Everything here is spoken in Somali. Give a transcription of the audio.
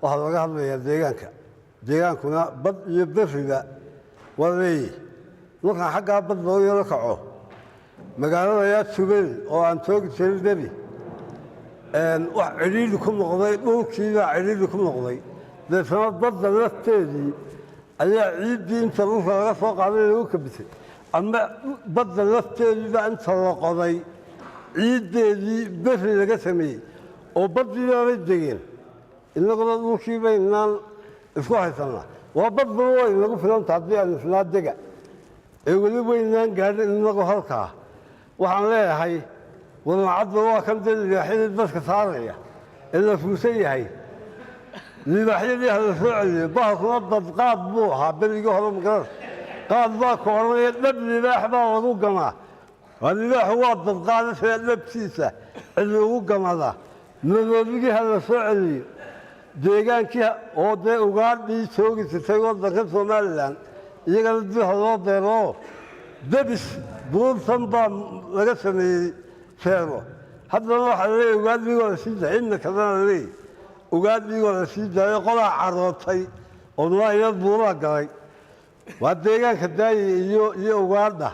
waxaa laga hadlayaa deegaanka deegaankuna bad iyo beriga waa leeyihi markaan xaggaa bad loo yaro kaco magaalada yaa tubeel oo aan toogi jirin beri wax cidhiidhi ku noqday dhulkiibaa cidhiidhi ku noqday deetana badda lafteedii ayaa ciiddii inta dhulka laga soo qaaday lagu kabisay ama badda lafteediibaa inta la qoday ciiddeedii beri laga sameeyey oo baddiibaabay degeen innaguna dhulkii baynaan isku haysanaa waa badba way nagu filanta haddii aan isnaa dega ee weli waynaan gaadhin innagu halkaa waxaan leeyahay wadnacadda waa kan dee libaaxyadii dadka saaraya ee la fuusan yahay libaaxyadii ha la soo celiyo bahalkuna dadqaad buu ahaa berigii hore magaras qaad baa ka odhanaya dhab libaax baa lagu gamaa waa libaaxu waa dadqaada see dhabtiisa cidi ugu gamada madoobigii ha la soo celiyo deegaankii oo dee ugaadhii joogi jirtay waddanka somalilan iyagana dib ha loo beeroo debis buurtan baa laga sameeyey feero haddana waxaa laleeyahy ugaadhigoo la sii daayay inna kalena laleeyahy ugaadhigoo la sii daayo qolaa carootay oo nalaayad buuraa galay waa deegaanka daaya iyo ugaadha